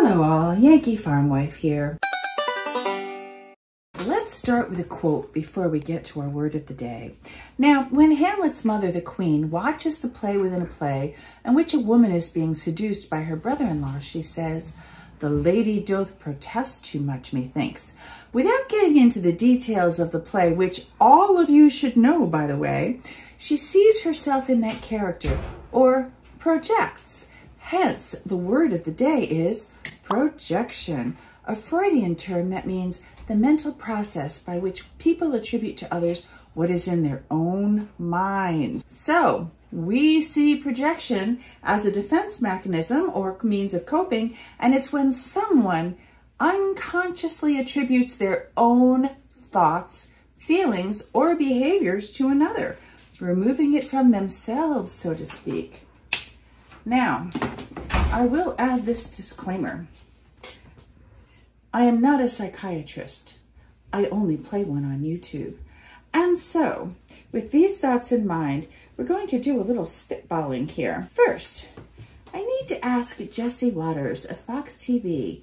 Hello all, Yankee farm wife here. Let's start with a quote before we get to our word of the day. Now, when Hamlet's mother, the queen, watches the play within a play in which a woman is being seduced by her brother-in-law, she says, "The lady doth protest too much, methinks." Without getting into the details of the play, which all of you should know, by the way, she sees herself in that character, or projects. Hence, the word of the day is projection, a Freudian term that means the mental process by which people attribute to others what is in their own minds. So, we see projection as a defense mechanism or means of coping, and it's when someone unconsciously attributes their own thoughts, feelings, or behaviors to another, removing it from themselves, so to speak. Now, I will add this disclaimer. I am not a psychiatrist. I only play one on YouTube. And so, with these thoughts in mind, we're going to do a little spitballing here. First, I need to ask Jesse Waters of Fox TV,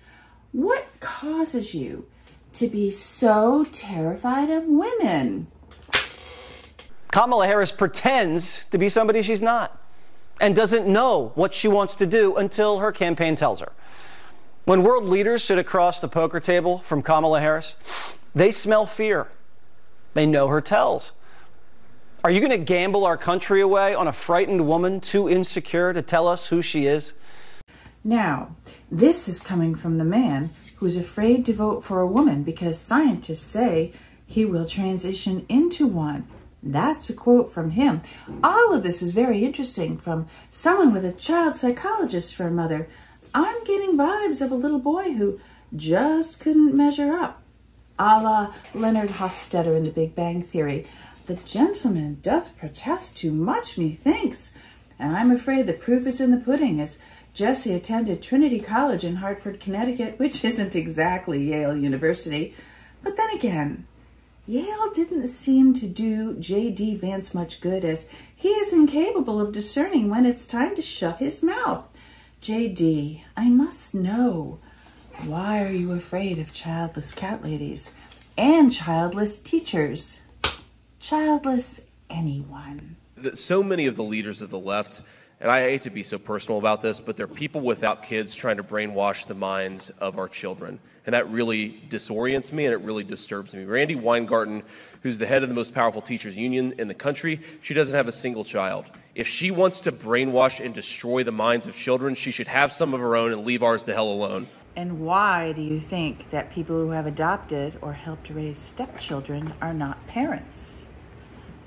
what causes you to be so terrified of women? Kamala Harris pretends to be somebody she's not and doesn't know what she wants to do until her campaign tells her. When world leaders sit across the poker table from Kamala Harris, they smell fear. They know her tells. Are you going to gamble our country away on a frightened woman too insecure to tell us who she is? Now, this is coming from the man who's afraid to vote for a woman because scientists say he will transition into one. That's a quote from him. All of this is very interesting from someone with a child psychologist for a mother. I'm getting vibes of a little boy who just couldn't measure up, a la Leonard Hofstadter in The Big Bang Theory. The gentleman doth protest too much, methinks, and I'm afraid the proof is in the pudding, as Jesse attended Trinity College in Hartford, Connecticut, which isn't exactly Yale University. But then again, Yale didn't seem to do J.D. Vance much good, as he is incapable of discerning when it's time to shut his mouth. J.D., I must know, why are you afraid of childless cat ladies and childless teachers? Childless anyone. So many of the leaders of the left, and I hate to be so personal about this, but they're people without kids trying to brainwash the minds of our children. And that really disorients me and it really disturbs me. Randi Weingarten, who's the head of the most powerful teachers union in the country, she doesn't have a single child. If she wants to brainwash and destroy the minds of children, she should have some of her own and leave ours the hell alone. And why do you think that people who have adopted or helped raise stepchildren are not parents?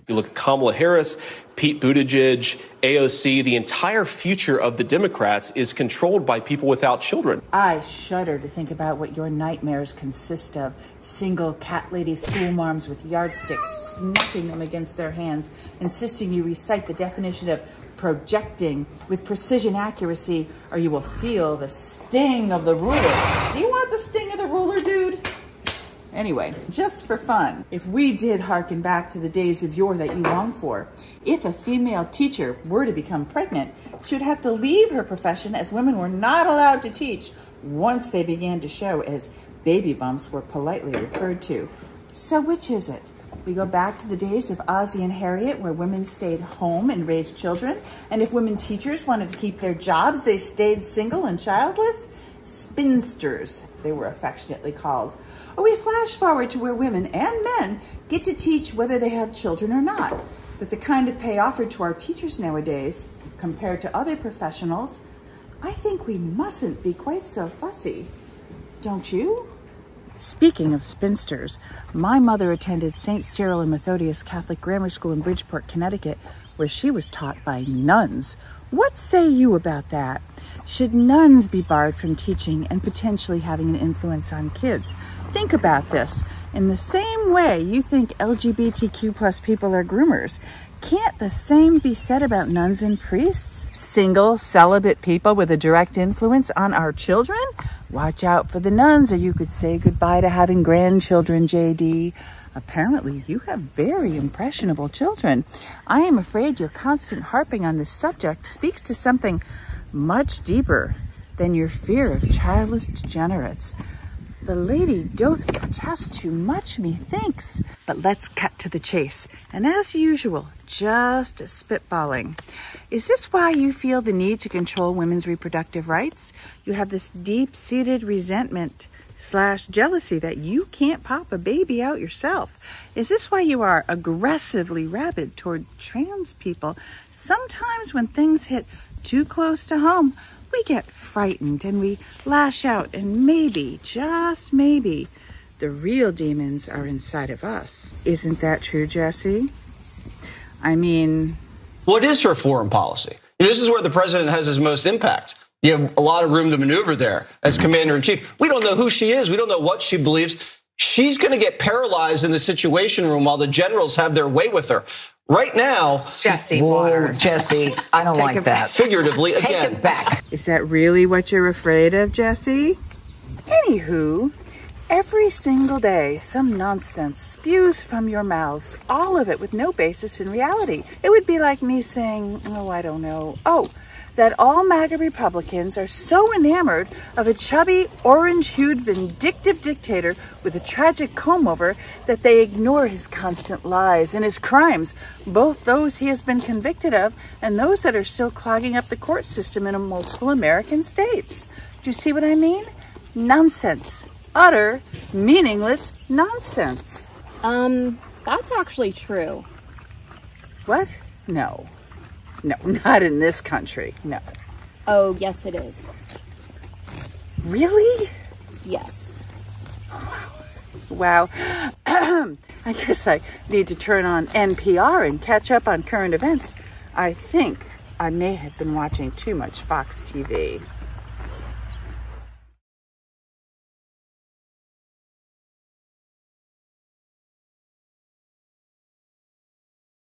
You look at Kamala Harris, Pete Buttigieg, AOC, the entire future of the Democrats is controlled by people without children. I shudder to think about what your nightmares consist of. Single cat lady school marms with yardsticks, smacking them against their hands, insisting you recite the definition of projecting with precision accuracy, or you will feel the sting of the ruler. Do you want the sting of the ruler, dude? Anyway, just for fun, if we did hearken back to the days of yore that you long for, if a female teacher were to become pregnant, she would have to leave her profession, as women were not allowed to teach once they began to show, as baby bumps were politely referred to. So which is it? We go back to the days of Ozzie and Harriet, where women stayed home and raised children, and if women teachers wanted to keep their jobs, they stayed single and childless? Spinsters, they were affectionately called. Or we flash forward to where women and men get to teach whether they have children or not. But the kind of pay offered to our teachers nowadays, compared to other professionals, I think we mustn't be quite so fussy. Don't you? Speaking of spinsters, my mother attended St. Cyril and Methodius Catholic Grammar School in Bridgeport, Connecticut, where she was taught by nuns. What say you about that? Should nuns be barred from teaching and potentially having an influence on kids? Think about this. In the same way you think LGBTQ plus people are groomers, can't the same be said about nuns and priests? Single, celibate people with a direct influence on our children? Watch out for the nuns, or you could say goodbye to having grandchildren, JD. Apparently, you have very impressionable children. I am afraid your constant harping on this subject speaks to something much deeper than your fear of childless degenerates. The lady doth protest too much, methinks. But let's cut to the chase. And as usual, just spitballing. Is this why you feel the need to control women's reproductive rights? You have this deep-seated resentment / jealousy that you can't pop a baby out yourself. Is this why you are aggressively rabid toward trans people? Sometimes when things hit too close to home, we get frightened and we lash out, and maybe, just maybe, the real demons are inside of us. Isn't that true, Jesse? I mean... What is her foreign policy? This is where the president has his most impact. You have a lot of room to maneuver there as commander-in-chief. We don't know who she is. We don't know what she believes. She's going to get paralyzed in the Situation Room while the generals have their way with her. Right now... Jesse, whoa, Jesse, I don't like that. Figuratively, again. Take it back. Is that really what you're afraid of, Jesse? Anywho, every single day, some nonsense spews from your mouths, all of it with no basis in reality. It would be like me saying, oh, I don't know, that all MAGA Republicans are so enamored of a chubby, orange-hued, vindictive dictator with a tragic comb-over that they ignore his constant lies and his crimes, both those he has been convicted of and those that are still clogging up the court system in multiple American states. Do you see what I mean? Nonsense. Utter, meaningless nonsense. That's actually true. What? No. No, not in this country. No. Oh, yes, it is. Really? Yes. Wow. I guess I need to turn on NPR and catch up on current events. I think I may have been watching too much Fox TV.